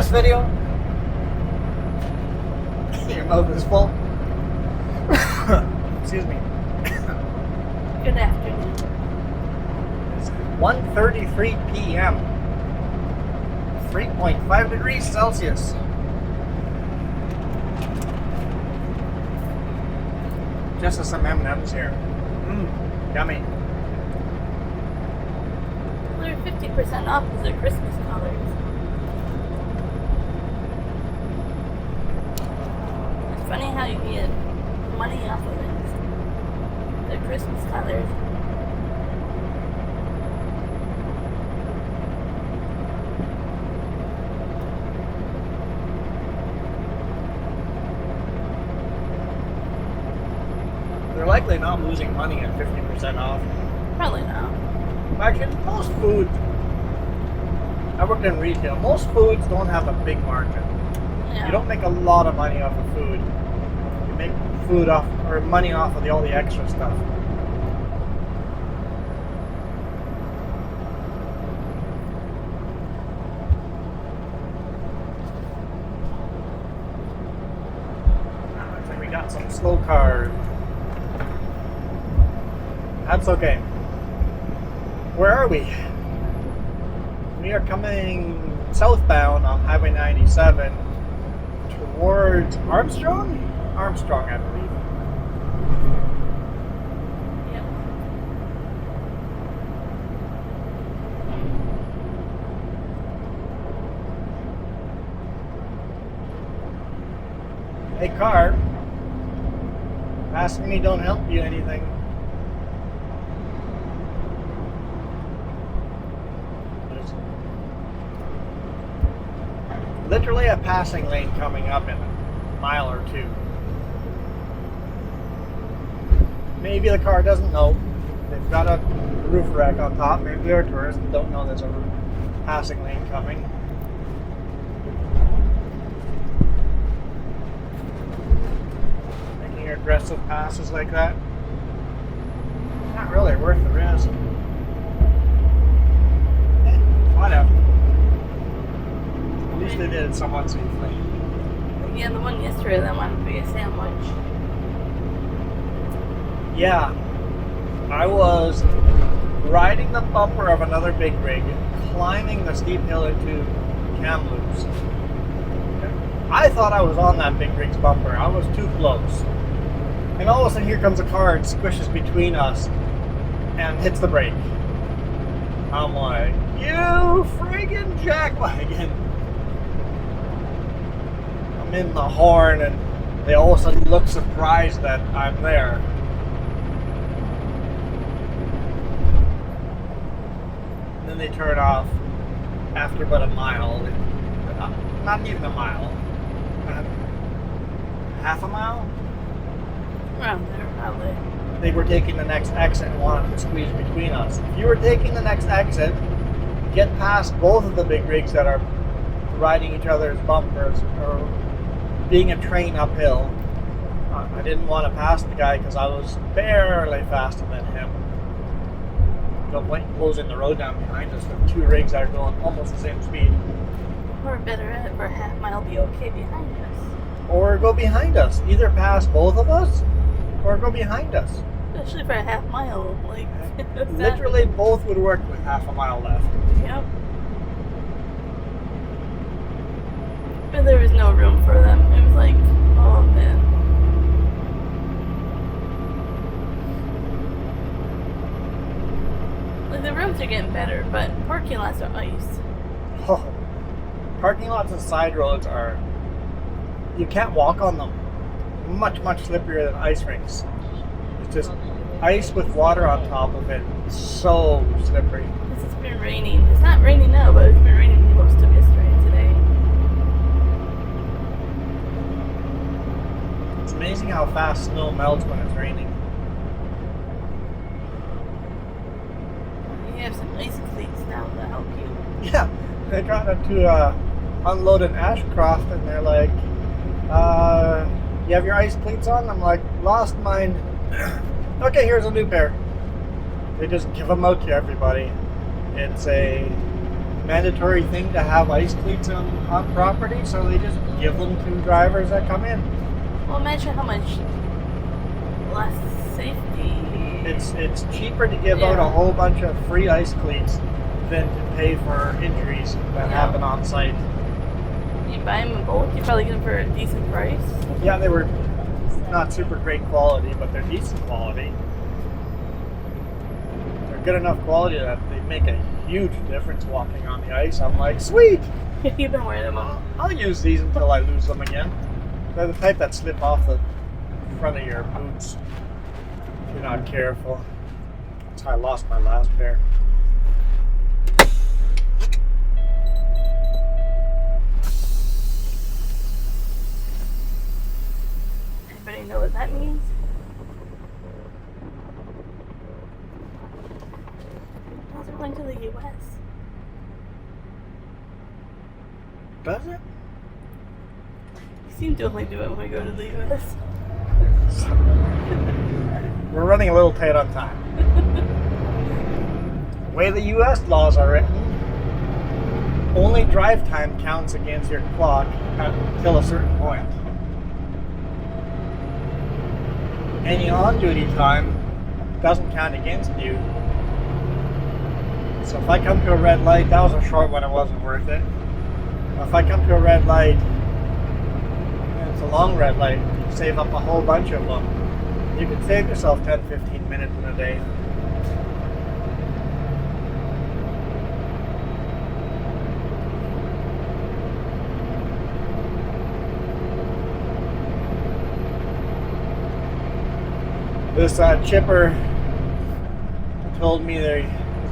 last video? Your mouth is full. Excuse me. Good afternoon. It's 1:33 p.m. 3.5 degrees Celsius. Just as some M&M's here. Yummy. They're 50% off because they're Christmas colors. It's funny how you get money off of it. They're Christmas colors. They're likely not losing money at 50% off. Probably not. Actually, most foods, I worked in retail, most foods don't have a big margin. Yeah. You don't make a lot of money off of food. You make food off, or money off of all the extra stuff. Looks like we got some slow cars. That's okay. Where are we? We are coming southbound on Highway 97 towards Armstrong? Armstrong, I believe. Yep. Hey, car. Asking me don't help you anything. Literally a passing lane coming up in a mile or two. Maybe the car doesn't know. They've got a roof rack on top. Maybe they're tourists and don't know there's a passing lane coming. Making aggressive passes like that. Not really worth the risk. Whatever. At least they did it somewhat safely. Yeah, the one yesterday that wanted to be a sandwich. Yeah. I was riding the bumper of another big rig, climbing the steep hill into Kamloops. I thought I was on that big rig's bumper. I was too close. And all of a sudden here comes a car and squishes between us and hits the brake. I'm like, you friggin' jackwagon. I'm in the horn and they all of a sudden look surprised that I'm there. And then they turn off after about a mile. Not even a mile. Half a mile? Around there, probably. They were taking the next exit and wanted to squeeze between us. If you were taking the next exit, get past both of the big rigs that are riding each other's bumpers or being a train uphill. I didn't want to pass the guy because I was barely faster than him. No point in closing the road down behind us with two rigs that are going almost the same speed. Or better yet, for a half mile be okay behind us. Or go behind us. Either pass both of us or go behind us. Especially for a half mile, like Literally both would work with half a mile left. Yep. But there was no room for them. It was like, oh man. Like the roads are getting better, but parking lots are ice. Oh, parking lots and side roads are, you can't walk on them. Much, much slipperier than ice rinks. It's just ice with water on top of it. It's so slippery. It's been raining. It's not raining now, but it's been raining most of yesterday and today. It's amazing how fast snow melts when it's raining. You have some ice cleats now to help you. Yeah, they got to unload an Ashcroft and they're like, you have your ice cleats on? I'm like, lost mine. Okay, here's a new pair. They just give them out to everybody. It's a mandatory thing to have ice cleats on property, so they just give them to drivers that come in. Well, imagine how much less safety. It's cheaper to give out a whole bunch of free ice cleats than to pay for injuries that happen on site. You buy them in bulk, you probably get them for a decent price. Yeah, they were not super great quality, but they're decent quality. They're good enough quality that they make a huge difference walking on the ice. I'm like, sweet! You've been wearing them on. I'll use these until I lose them again. They're the type that slip off the front of your boots if you're not careful. That's how I lost my last pair. Anybody know what that means? How's it going to the U.S.? Does it? You seem to only do it when we go to the U.S. We're running a little tight on time. The way the U.S. laws are written, only drive time counts against your clock until a certain point. Any on-duty time doesn't count against you. So if I come to a red light, that was a short one, it wasn't worth it. If I come to a red light, and it's a long red light, you save up a whole bunch of them. You can save yourself 10-15 minutes in a day. This chipper told me there's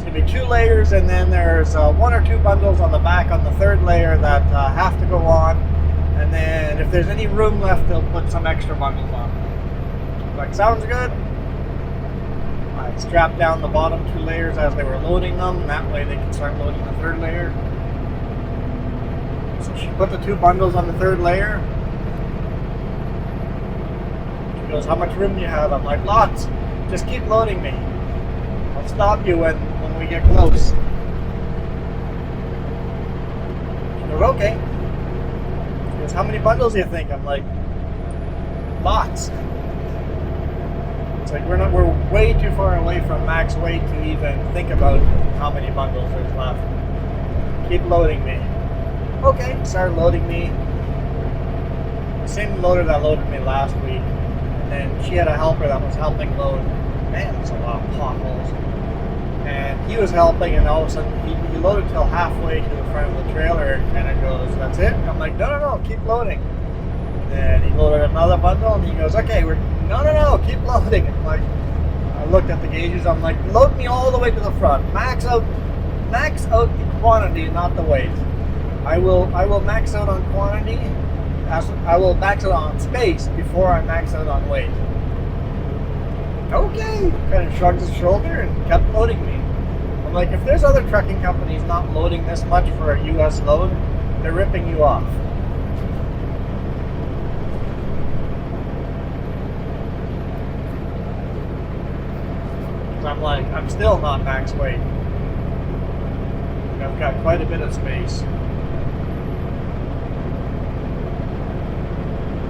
going to be 2 layers, and then there's 1 or 2 bundles on the back on the 3rd layer that have to go on, and then if there's any room left, they'll put some extra bundles on. Like, sounds good. I strapped down the bottom 2 layers as they were loading them, that way they can start loading the 3rd layer. So she put the 2 bundles on the 3rd layer. She goes, how much room do you have? I'm like, lots. Just keep loading me. I'll stop you when we get close. She goes, okay. She goes, how many bundles do you think? I'm like, lots. It's like we're way too far away from max weight to even think about how many bundles there's left. Keep loading me. Okay, start loading me. The same loader that loaded me last week. And she had a helper that was helping load. Man, there's a lot of potholes. And he was helping, and all of a sudden he loaded till halfway to the front of the trailer and kind of goes, that's it? I'm like, no, keep loading. And he loaded another bundle, and he goes, okay, no, keep loading. I'm like, I looked at the gauges, I'm like, load me all the way to the front. Max out the quantity, not the weight. I will max out on quantity. I will max it on space before I max out on weight. Okay, kind of shrugged his shoulder and kept loading me. I'm like, if there's other trucking companies not loading this much for a U.S. load, they're ripping you off. I'm like, I'm still not max weight. I've got quite a bit of space.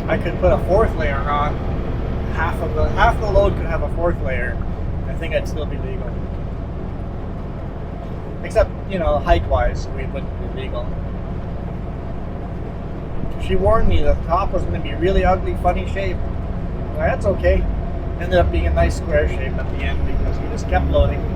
I could put a 4th layer on. Half the load could have a 4th layer. I think I'd still be legal. Except, height-wise, we wouldn't be legal. She warned me the top was going to be really ugly, funny shape. Well, that's okay. Ended up being a nice square shape at the end because we just kept loading.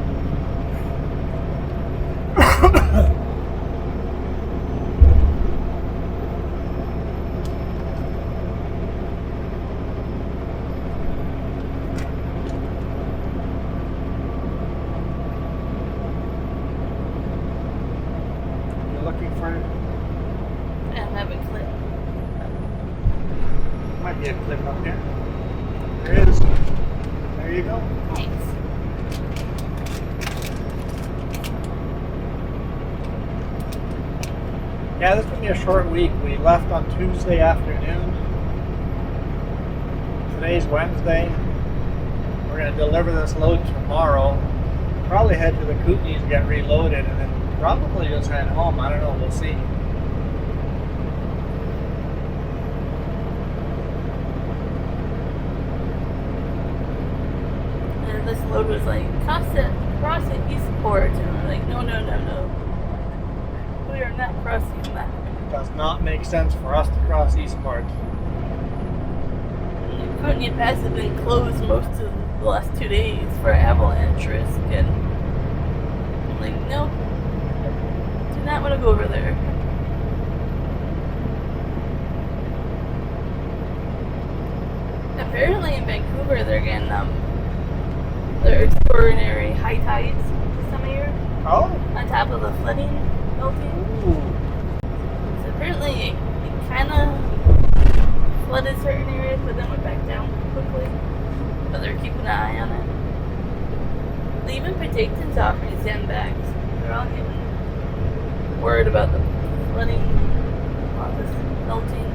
Might be a clip up here. There is. There you go. Thanks. Yeah, this is going to be a short week. We left on Tuesday afternoon. Today's Wednesday. We're going to deliver this load tomorrow. Probably head to the Kootenays, get reloaded, and then Probably just head home. I don't know. We'll see. And this load was like, cross the Eastport. And I'm like, no. We are not crossing that. It does not make sense for us to cross Eastport. Courtney Pass has been closed most of the last 2 days for avalanche risk, and I'm like, no, do not want to go over there. Apparently in Vancouver they're getting their extraordinary high tides this time of year. Oh? On top of the flooding melting. Ooh. So apparently it kind of flooded certain areas, but then went back down quickly. But they're keeping an eye on it. They even Penticton's offering sandbags. They're all getting worried about the flooding, all this melting.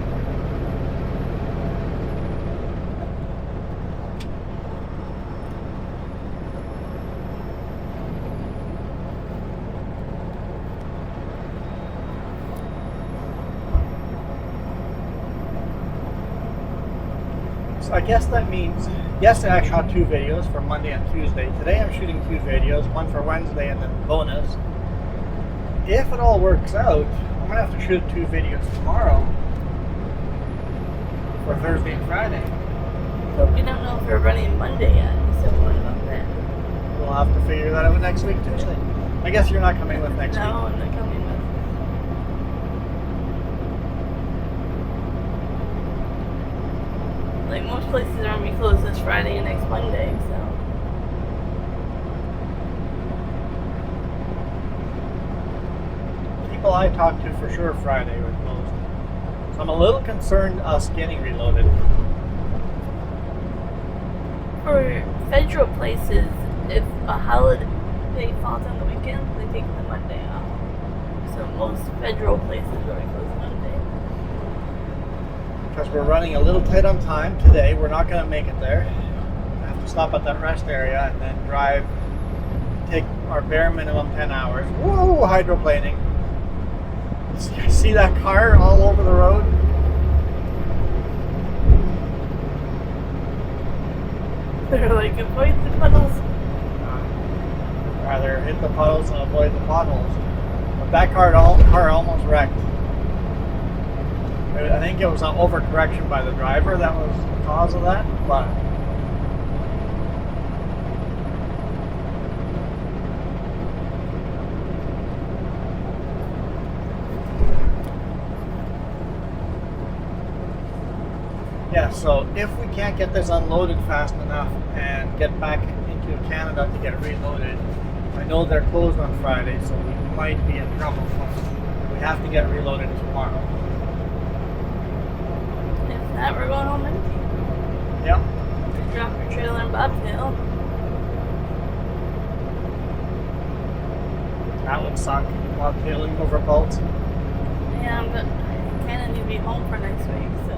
So I guess that means yesterday I shot 2 videos for Monday and Tuesday. Today I'm shooting 2 videos, one for Wednesday and then bonus. If it all works out, I'm going to have to shoot 2 videos tomorrow for Thursday and Friday. But we don't know if we're running Monday yet, so what about that? We'll have to figure that out next week, Tuesday. I guess you're not coming with next week. No, I'm not coming with. Like most places are going to be closed this Friday and next Monday, so. People I talked to for sure Friday were closed. So I'm a little concerned us getting reloaded. For federal places, if a holiday falls on the weekend, they take the Monday off. So most federal places are closed Monday. Because we're running a little tight on time today. We're not going to make it there. We have to stop at that rest area and then drive, take our bare minimum 10 hours. Whoa, hydroplaning. See that car all over the road? They're like, avoid the puddles. Rather hit the puddles and avoid the potholes. But that car almost wrecked. I think it was an overcorrection by the driver that was the cause of that, but yeah, so if we can't get this unloaded fast enough and get back into Canada to get reloaded, I know they're closed on Friday, so we might be in trouble. We have to get reloaded tomorrow. If not, we're going home empty. Yep. Just drop your trailer in Bobtail. That would suck. While tailing over bolts. Yeah, but I kind of need to be home for next week, so.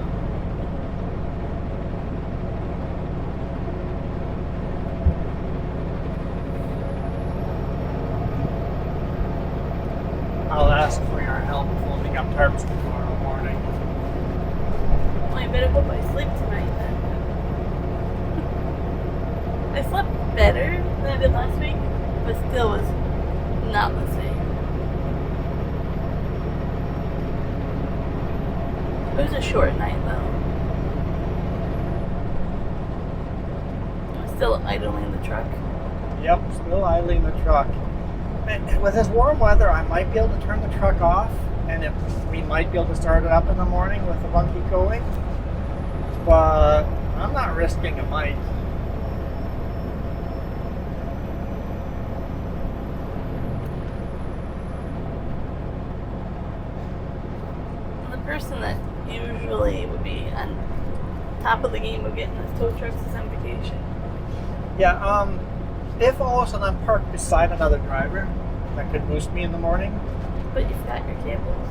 I'll ask for your help folding up tarps tomorrow morning. Well, I better hope I sleep tonight then. I slept better than I did last week, but still was not the same. It was a short night though. I'm still idling the truck. Yep, still idling the truck. With this warm weather, I might be able to turn the truck off, and we might be able to start it up in the morning with the bunkie going. But I'm not risking a might. The person that usually would be on top of the game of getting his tow trucks is on vacation. Yeah, if all of a sudden I'm parked beside another driver, that could boost me in the morning. But you forgot your cables.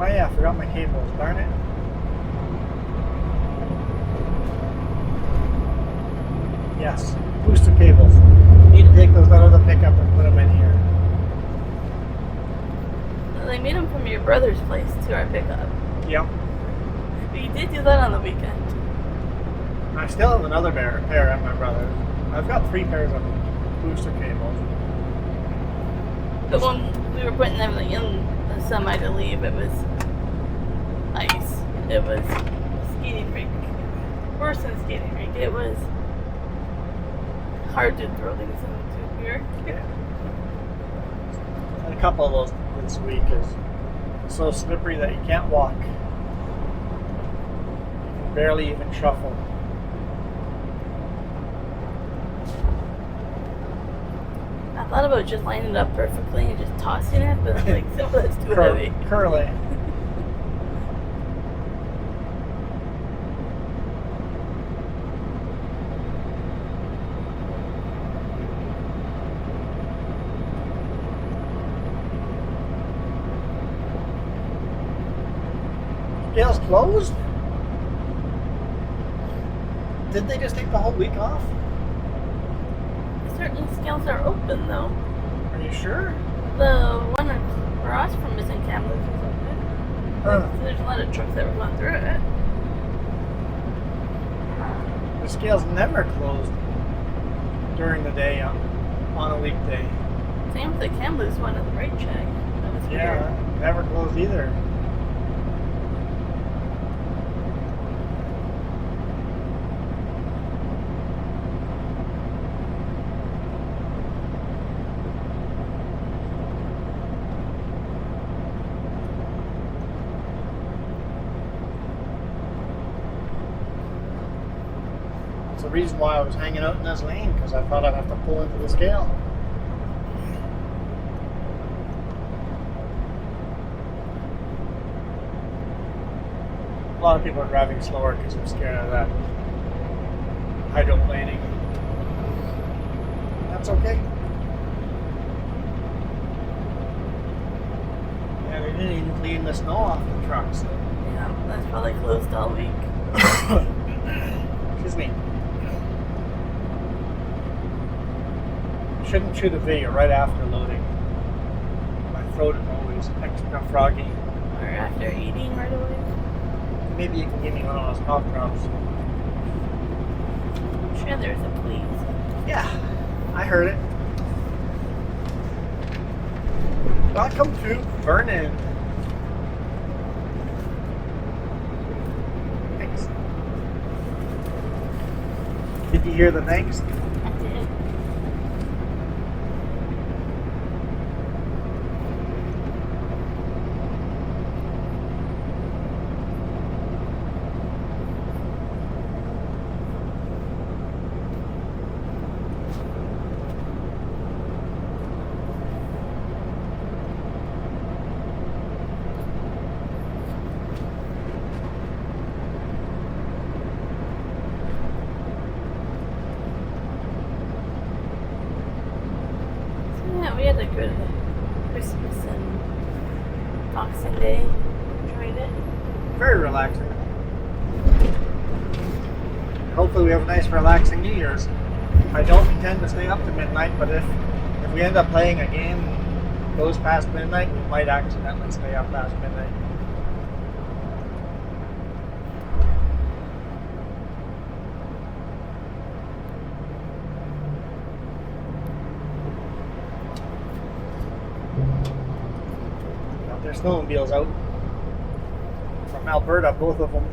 Oh yeah, I forgot my cables, darn it. Yes, booster cables. Need to take those out of the pickup and put them in here. They made them from your brother's place to our pickup. Yep. You did do that on the weekend. I still have another pair at my brother's. I've got 3 pairs of booster cables. But when we were putting everything in the semi to leave, it was ice. It was skating rink. Worse than skating rink. It was hard to throw things into here. Yeah. And a couple of those this week is so slippery that you can't walk. You can barely even shuffle. I thought about just lining it up perfectly and just tossing it, but I'm like, no, that's too heavy. Curly. Scales closed? Did they just take the whole week off? Certain scales are open though. Are you sure? The one across from Missing Cameras is open. Huh. There's a lot of trucks that were going through it. The scales never closed during the day on a weekday. Same with the Kamloops one at the brake check. That was weird. Yeah, never closed either. That's the reason why I was hanging out in this lane, because I thought I'd have to pull into the scale. A lot of people are driving slower because they're scared of that hydroplaning. That's okay. Yeah, they didn't even clean the snow off the trucks. Yeah, that's probably closed all week. Excuse me. Shouldn't shoot a video right after loading. My throat is always extra froggy. Or after eating right away. Maybe you can give me one of those cough drops. I'm sure there's a please. Yeah, I heard it. Welcome to Vernon. Thanks. Did you hear the thanks? I did. Yeah, we had a good Christmas and Boxing Day. Enjoyed it. Very relaxing. Hopefully we have a nice relaxing New Year's. I don't intend to stay up to midnight, but if we end up playing a game that goes past midnight, we might accidentally stay up past midnight. Got their snowmobiles out from Alberta, both of them.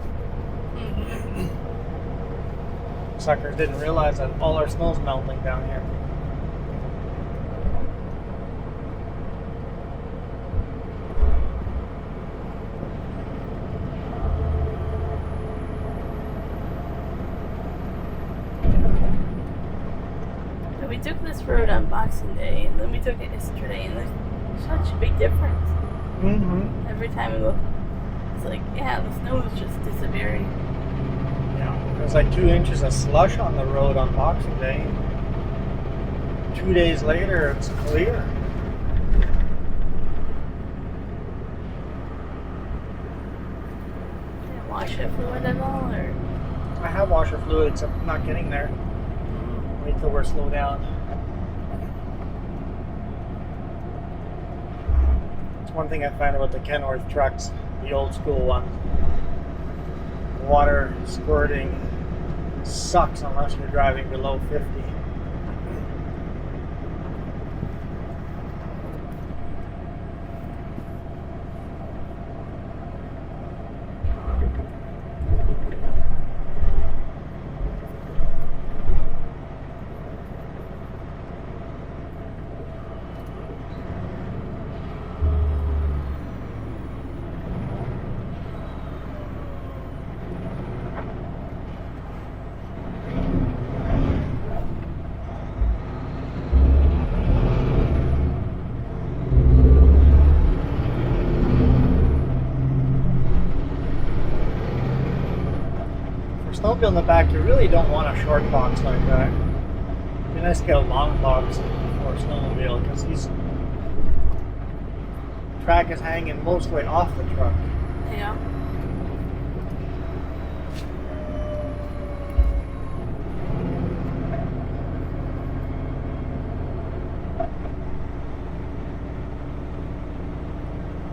Suckers didn't realize that all our snow's melting down here. So we took this road on Boxing Day, and then we took it yesterday, and there's such a big difference. Mm-hmm. Every time we look, it's like, yeah, the snow is just disappearing. Yeah, there's like 2 inches of slush on the road on Boxing Day. 2 days later, it's clear. Can't wash it fluid at all, or I have washer fluid, except I'm not getting there. Wait till we're slow down. one thing I find about the Kenworth trucks, the old school ones. Water squirting sucks unless you're driving below 50. Snowmobile in the back, you really don't want a short box like that. It'd be nice to get a long box for a snowmobile because the track is hanging mostly off the truck. Yeah.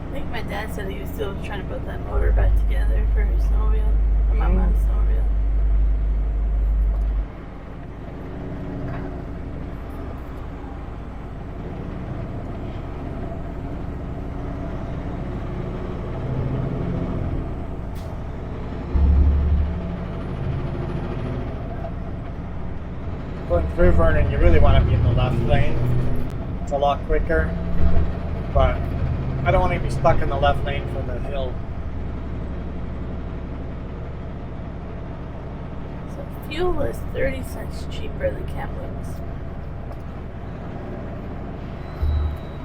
I think my dad said he was still trying to put that motor back together for his snowmobile, for my mom's snowmobile. Going through Vernon, you really want to be in the left lane. It's a lot quicker, but I don't want to be stuck in the left lane for the hill. So fuel is 30 cents cheaper than Kamloops.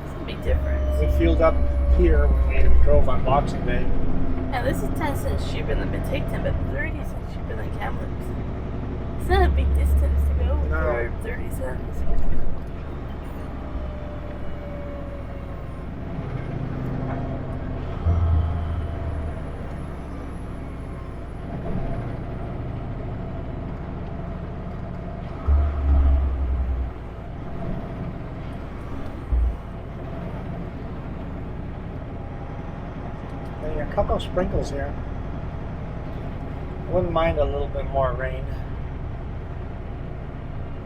It's a big difference. We fueled up here when we drove on Boxing Day. And this is 10 cents cheaper than Penticton, but 30 cents cheaper than Kamloops. It's not a big distance to go for 30 cents. A couple of sprinkles here. I wouldn't mind a little bit more rain.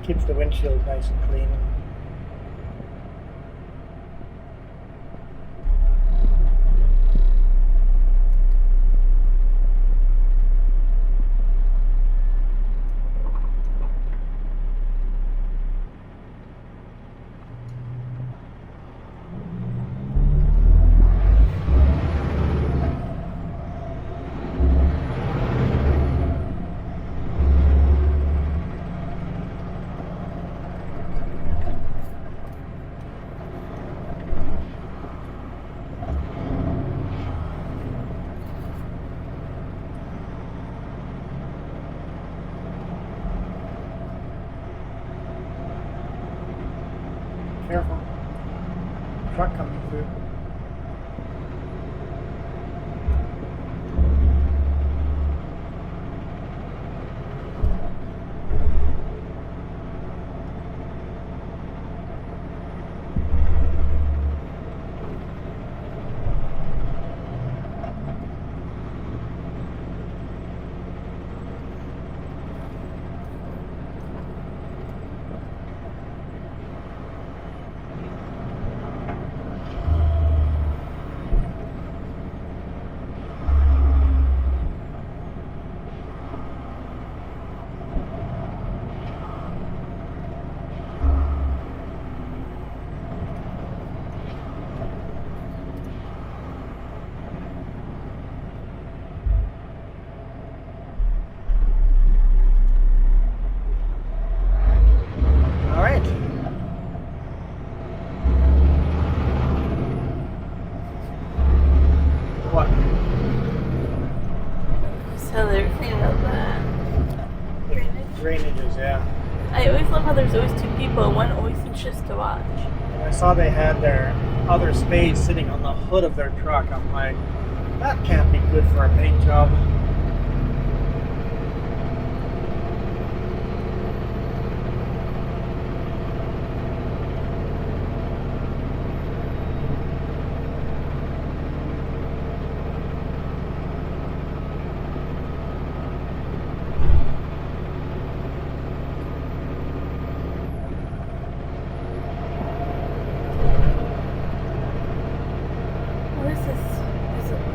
Keeps the windshield nice and clean. Careful. Truck coming through. Drainages, yeah. I always love how there's always two people and one always anxious to watch. I saw they had their other spade sitting on the hood of their truck. I'm like, that can't be good for a paint job.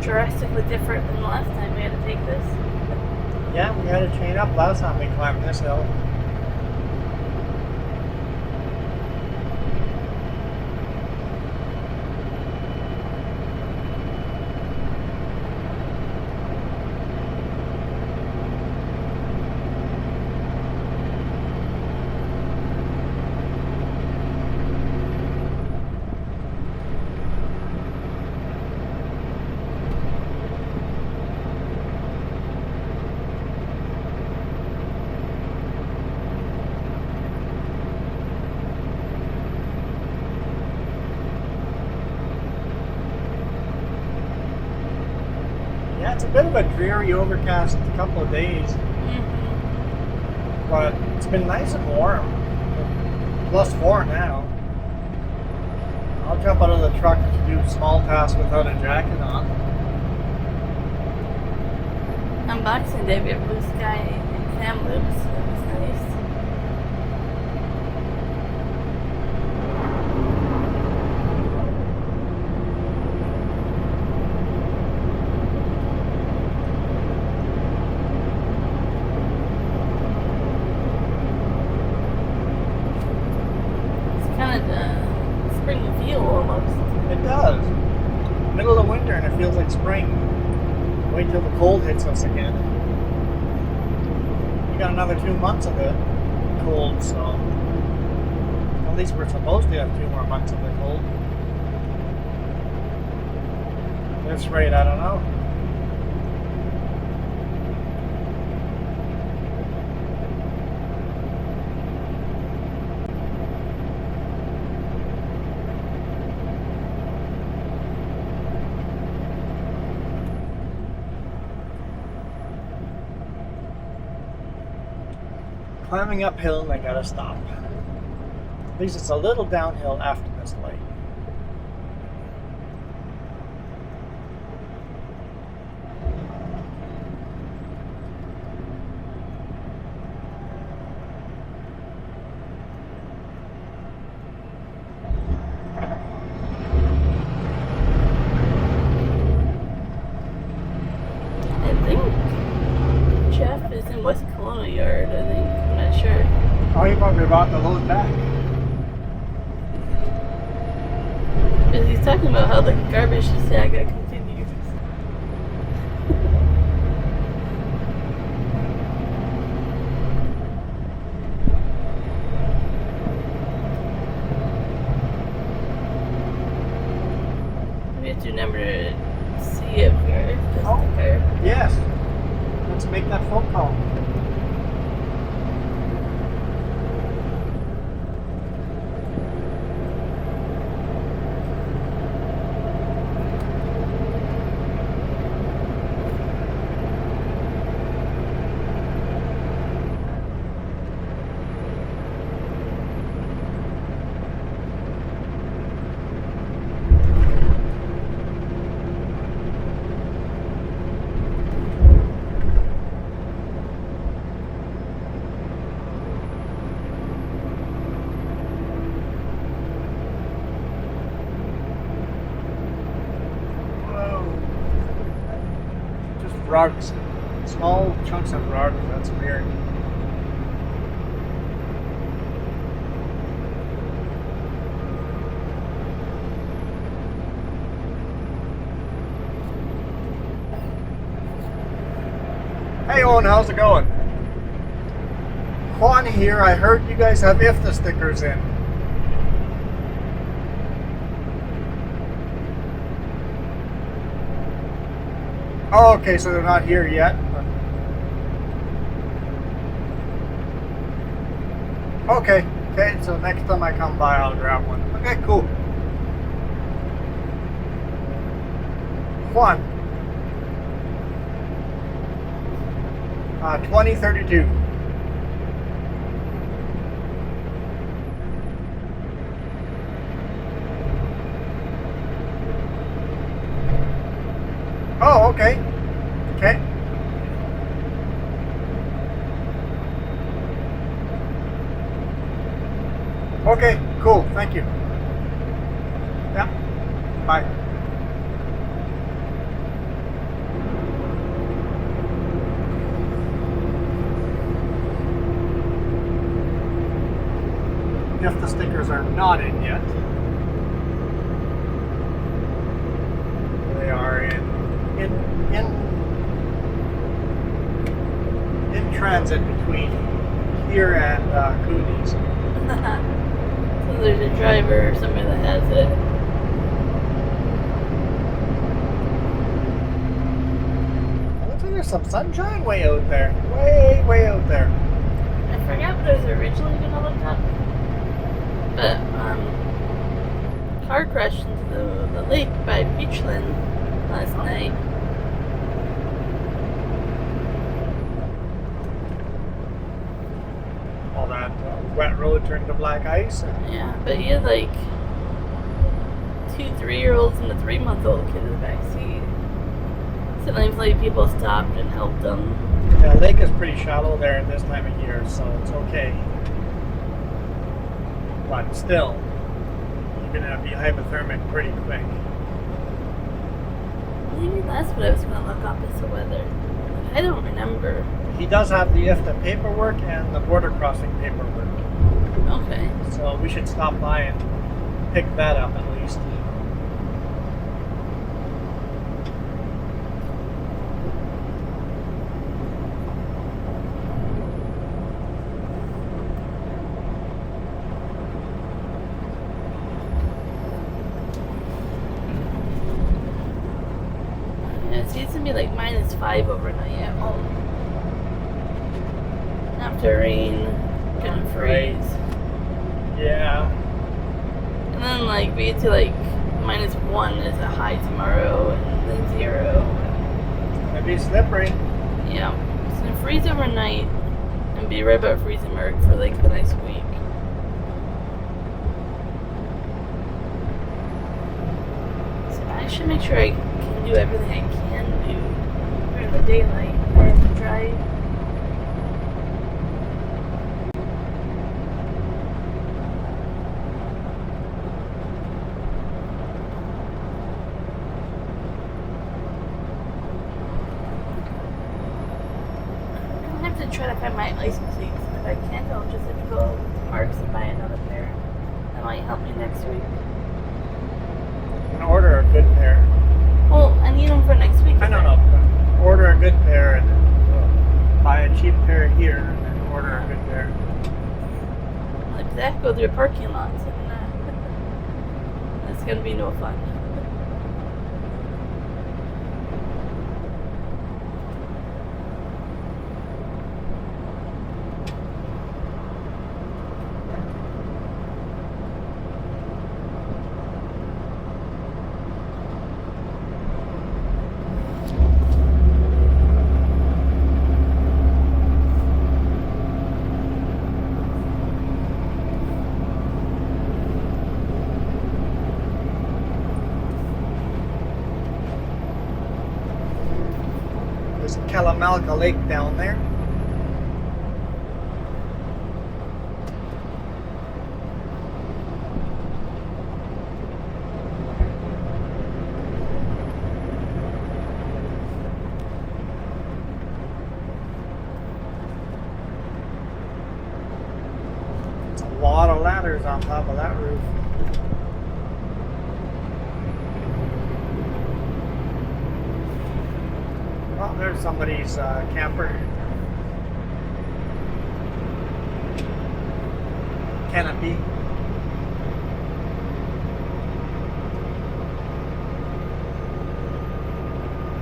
drastically different than the last time we had to take this. Yeah, we had to chain up last time we climbed this hill. Yeah, it's a bit of a dreary, overcast couple of days, but it's been nice and warm. +4 now. I'll jump out of the truck to do small tasks without a jacket on. On Boxing Day, we have blue sky and Kamloops. That was nice. It's kind of the spring feel almost. It does. Middle of winter and it feels like spring. Wait till the cold hits us again. We got another 2 months of it cold, so at least we're supposed to have 2 more months of the cold. At this rate, I don't know. Climbing uphill and I gotta stop. At least it's a little downhill after this light. I think Jeff is in West Kelowna Yard, I think. I'm not sure. Oh, you're probably about to load back. Because he's talking about how the garbage saga continues. We have to remember to see if we're just the car. Yes. Let's make that phone call. Rugs. Small chunks of rugs, that's weird. Hey Owen, how's it going? Juan here, I heard you guys have IFTA stickers in. Oh, okay, so they're not here yet. Okay, so next time I come by, I'll grab one. Okay, cool. Juan. 2032. Oh, okay. Okay. Okay, cool. Thank you. Yeah. Bye. if the stickers are not in yet. They are in transit between here and Cooney's. So there's a driver or somebody that has it. Looks like there's some sunshine way out there. Way out there. I forgot what I was originally gonna look up. But car crashed into the lake by Beachland last night. All that wet road turned to black ice. Yeah, but he had like 2 3-year-olds and a 3-month-old kid in the back seat. So thankfully people stopped and helped them. Yeah, the lake is pretty shallow there at this time of year, so it's okay. But still, you're gonna be hypothermic pretty quick. Maybe that's what I was gonna look up as the weather. I don't remember. He does have the IFTA paperwork and the border crossing paperwork. Okay. So we should stop by and pick that up at least. Yeah, it seems to be like -5 overnight at home. After rain, gonna freeze. Yeah. And then like we get to like -1 is a high tomorrow, and then 0. It's gonna be slippery. Yeah, it's gonna freeze overnight and be right about freezing mark for like the next week. So I should make sure I can do everything I can do during the daylight or to drive. I have to try to find my license plates. If I can't, I'll just have to go to Mark's and buy another pair. That might help me next week. And order a good pair. Well, I need them for next week. I don't know. Order a good pair and buy a cheap pair here and then order a good pair. Like that, go through parking lots, and that's gonna be no fun. There's Kalamalka Lake down there. It's a lot of ladders on top of that roof. Well, there's somebody's camper. Canopy.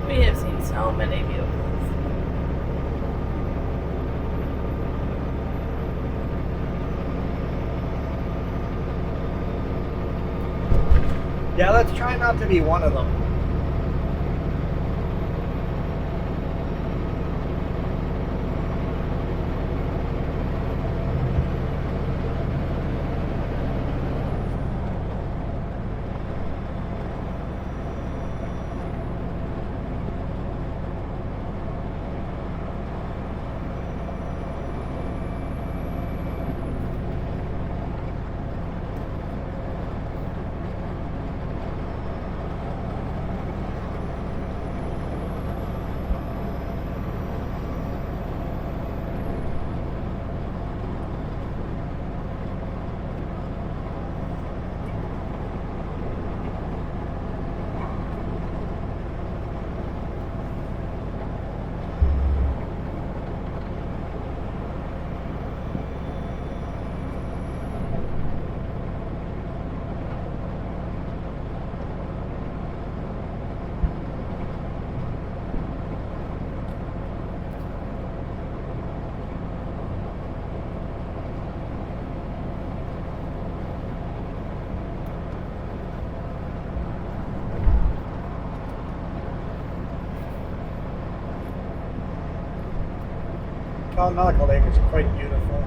We have seen so many vehicles. Yeah, let's try not to be one of them. Medical Lake is quite beautiful.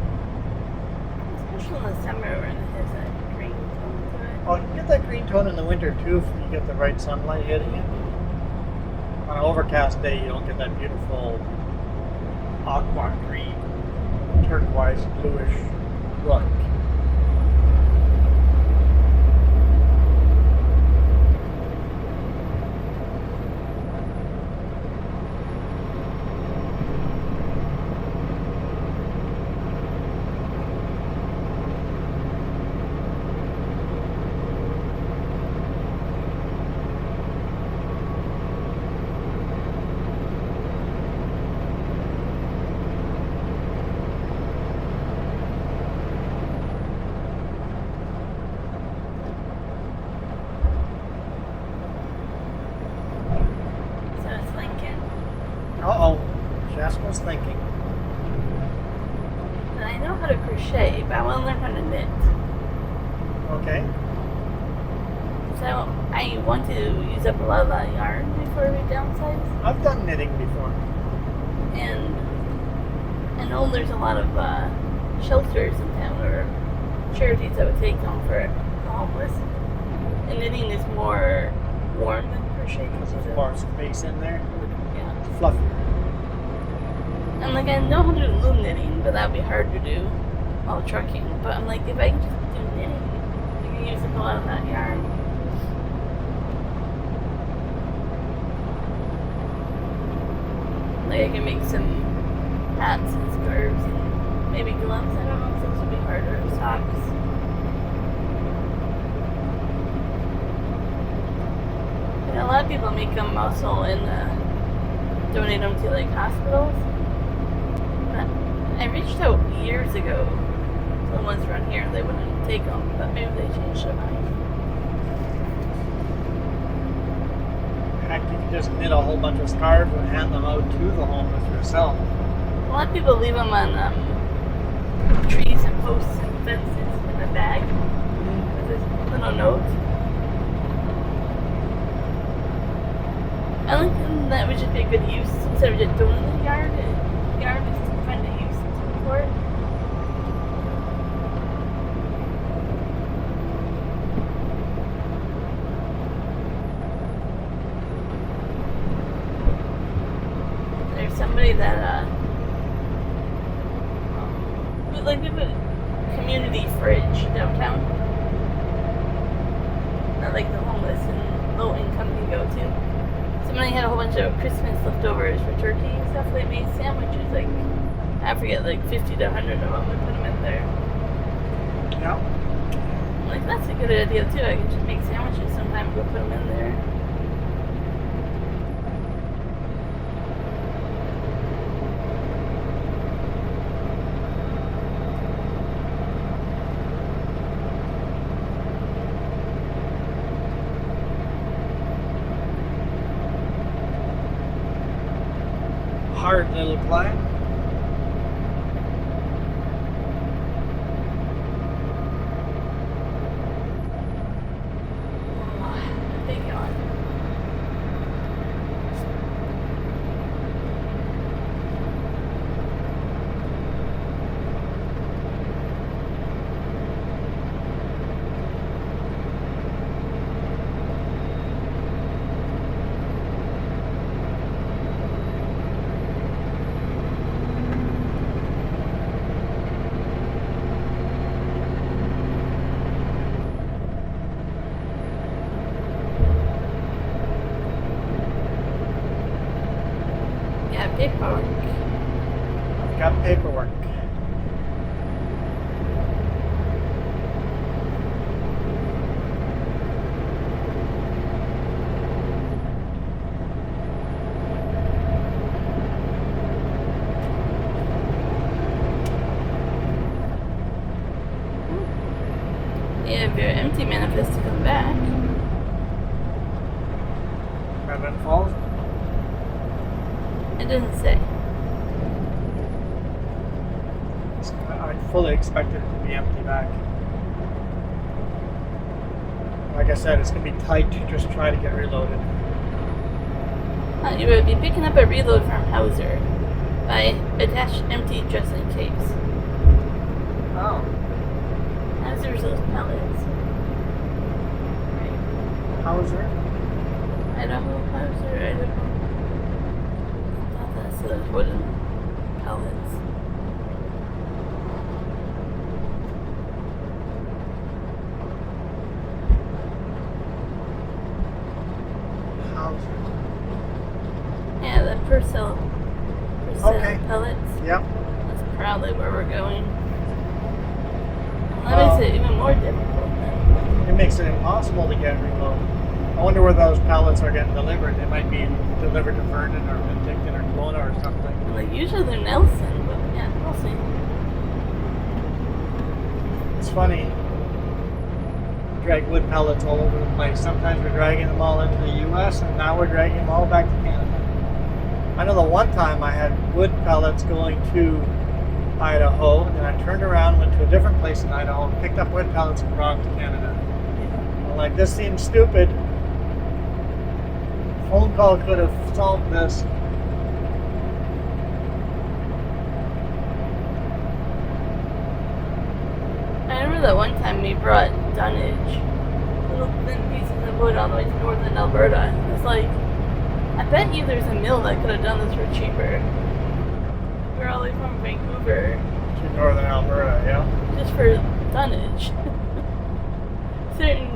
Especially in the summer when it has that green tone to it. Oh, you can get that green tone in the winter too if you get the right sunlight hitting it. On an overcast day, you don't get that beautiful aqua green, turquoise, bluish look. So it's Lincoln. Uh-oh, Jasper's thinking. And I know how to crochet, but I want to learn how to knit. Okay. So I want to use up a lot of that yarn before we downsize. I've done knitting before. And I know there's a lot of shelters in town or charities that would take them for the homeless. And knitting is more warm than crochet. There's more space in there. Yeah. It's fluffier. And like I know how to do loom knitting, but that'd be hard to do while trucking. But I'm like, if I can just do knitting, I can use up a lot of that yarn. Like I can make some hats and scarves and maybe gloves. I don't know if those would be harder. Or socks. And a lot of people make them also and donate them to like hospitals. But I reached out years ago to the ones around here and they wouldn't take them, but maybe they changed their mind. Heck, you can just knit a whole bunch of scarves and hand them out to the homeless yourself. A lot of people leave them on trees and posts and fences in a bag with a little note. I think that would just be a good use instead of just donating yarn. Yarn is to find a use for it. There's somebody that we have a community fridge downtown that like the homeless and low income can go to. Somebody had a whole bunch of Christmas leftovers for turkey and stuff. They made sandwiches, like, I forget, like 50 to 100 of them and put them in there. Yeah. I'm like, that's a good idea too. I can just make sandwiches sometime and go put them in there. Hard little climb. Big yawn. Yeah, paperwork. I've got paperwork. You have your empty manifest to come back. Vernon Falls. It doesn't say. I fully expected it to be empty back. Like I said, it's going to be tight to just try to get reloaded. You would be picking up a reload from Hauser. I attached empty just in case. Oh. As there's those pellets. Right. How was it? I don't know if I was there. I don't know. I thought that's those wooden pellets. How's it? Yeah, the Purcell Okay. pellets. Yep. That's probably where we're going. That Well, makes it even more difficult then. it makes it impossible to get remote. I wonder where those pallets are getting delivered. They might be delivered to Vernon or Penticton or Kelowna or something. Like usually they're Nelson, but yeah, we'll see. It's funny. Drag wood pellets all over the place. Sometimes we're dragging them all into the U.S. and now we're dragging them all back to Canada. I know the one time I had wood pellets going to Idaho, and then I turned around, went to a different place in Idaho, picked up wood pellets and brought them to Canada. I'm like, this seems stupid. Phone call could have solved this. I remember that one time we brought dunnage, little thin pieces of wood all the way to northern Alberta. It's like, I bet you there's a mill that could have done this for cheaper. We're all the way from Vancouver. To northern Alberta, yeah. Just for dunnage. Certain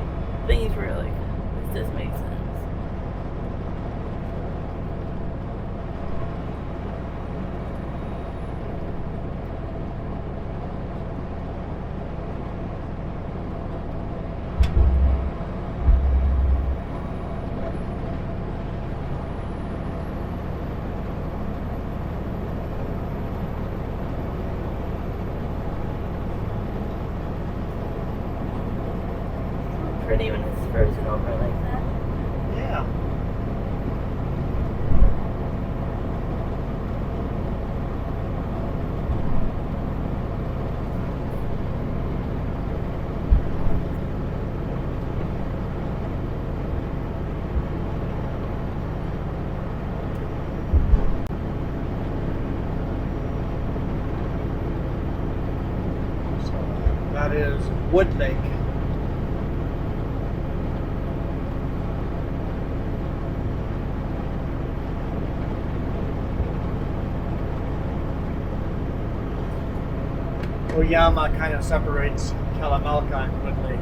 things were like, this makes sense. Pretty when it's frozen over like that. Yeah. So that is Wood Lake. Oyama kind of separates Kalamalka and Wood Lake.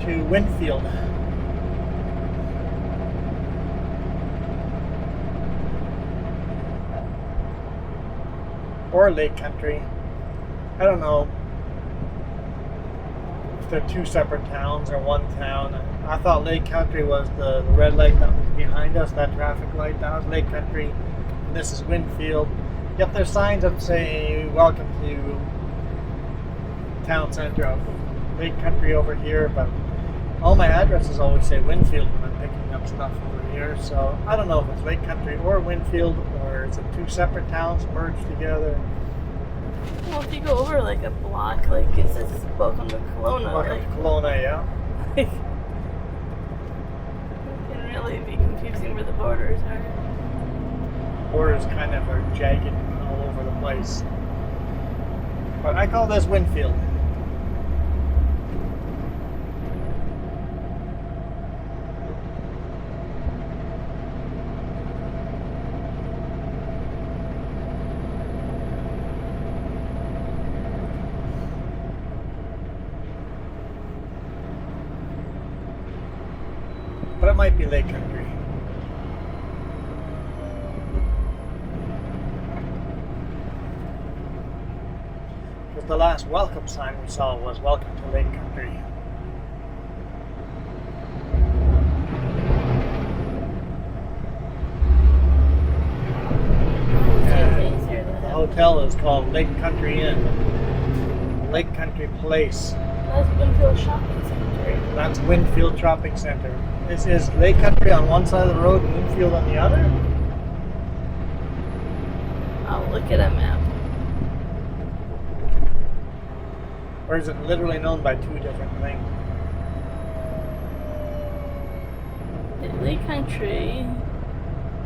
To Winfield. Or Lake Country. I don't know. if they're two separate towns or one town. I thought Lake Country was the red light that was behind us, that traffic light. That was Lake Country, and this is Winfield. Yep, there's signs that say welcome to town center of Lake Country over here, but all my addresses always say Winfield when I'm picking up stuff over here. So I don't know if it's Lake Country or Winfield, or is it two separate towns merged together. Well, if you go over like a block, like it says welcome to Kelowna. Welcome to Kelowna, yeah. It can really be confusing where the borders are. Borders kind of are jagged all over the place. But I call this Winfield. But it might be Lake Country. Because the last welcome sign we saw was welcome to Lake Country. The hotel is called Lake Country Inn. Lake Country Place. That's Winfield Shopping Center. That's Winfield Shopping Center. Is Lake Country on one side of the road and Winfield on the other? I'll look at a map. Or is it literally known by two different things? It's Lake Country,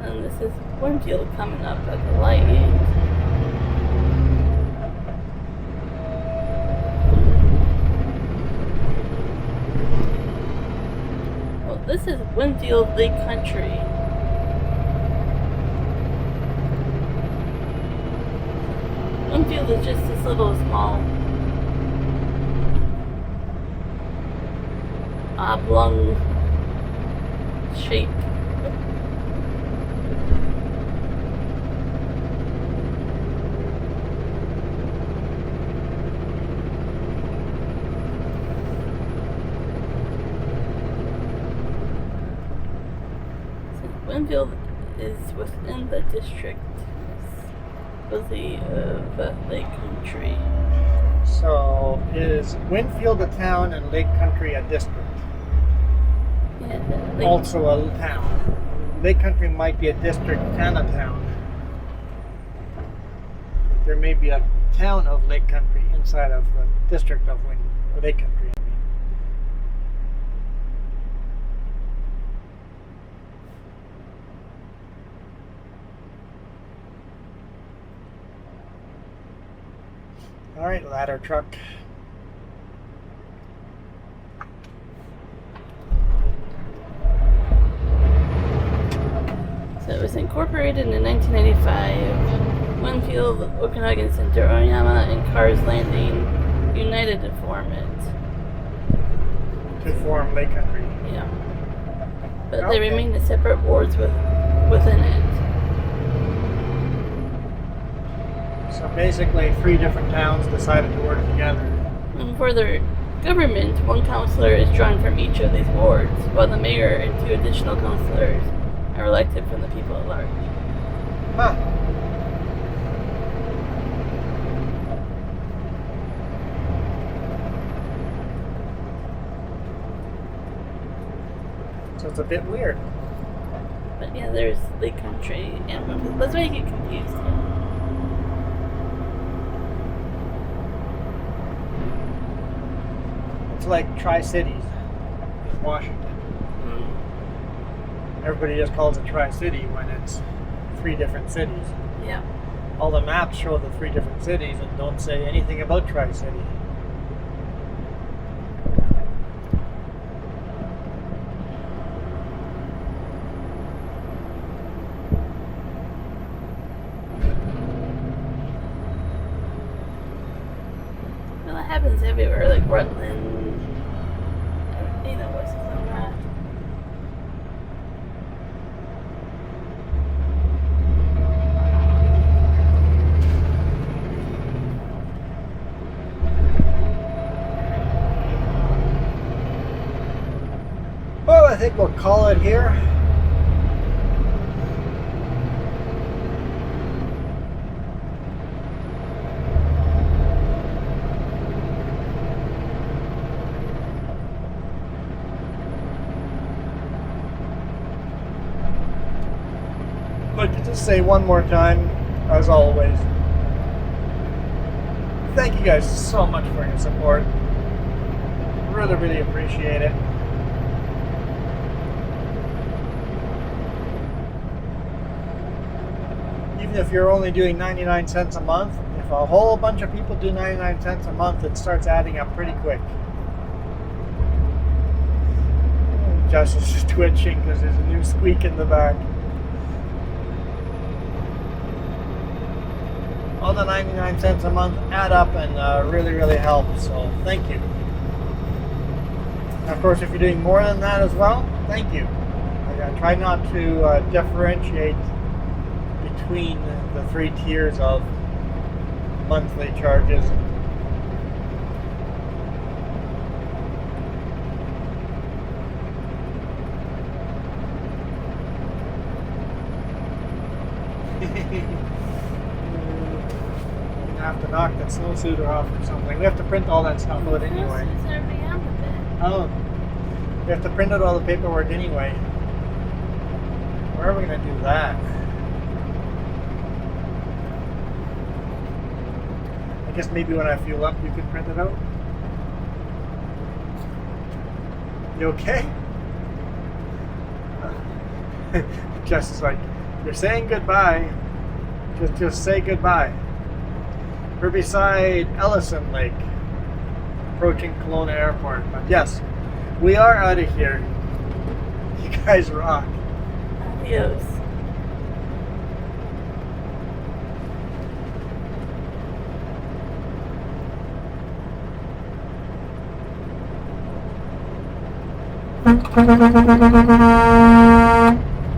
and this is Winfield coming up at the light. This is Winfield Lake Country. Winfield is just this little small oblong shape. Winfield is within the district of Lake Country. So is Winfield a town and Lake Country a district? Yeah, Also a town. Lake Country might be a district and a town. There may be a town of Lake Country inside of the district of Lake Country. All right, ladder truck. So it was incorporated in 1995. Winfield, Okanagan Center, Oyama, and Cars Landing united to form it. To form Lake Country. Yeah. But Okay. they remain as separate wards within it. So basically, three different towns decided to work together. And for their government, one councillor is drawn from each of these wards, while the mayor and two additional councillors are elected from the people at large. Huh. So it's a bit weird. But yeah, there's Lake Country and Winfield. That's why you get confused. It's like Tri-Cities in Washington. Everybody just calls it Tri-City when it's three different cities. Yeah. All the maps show the three different cities and don't say anything about Tri-City. Well, that happens everywhere, like Rutland. You know what's on that. think we'll call it here. But to just say one more time, as always, thank you guys so much for your support. Really, really appreciate it. Even if you're only doing 99 cents a month, if a whole bunch of people do 99 cents a month, it starts adding up pretty quick. Justice is twitching because there's a new squeak in the back. All the 99 cents a month add up and really, really help. So thank you. And of course, if you're doing more than that as well, thank you. I try not to differentiate between the 3 tiers of monthly charges. Have to knock that snowsuiter off or something. We have to print all that stuff out anyway. Oh, we have to print out all the paperwork anyway. Where are we going to do that? I guess maybe when I fuel up you can print it out. You okay? Just is like, you're saying goodbye. Just say goodbye. We're beside Ellison Lake, approaching Kelowna Airport. But yes, we are out of here. You guys rock. Adios.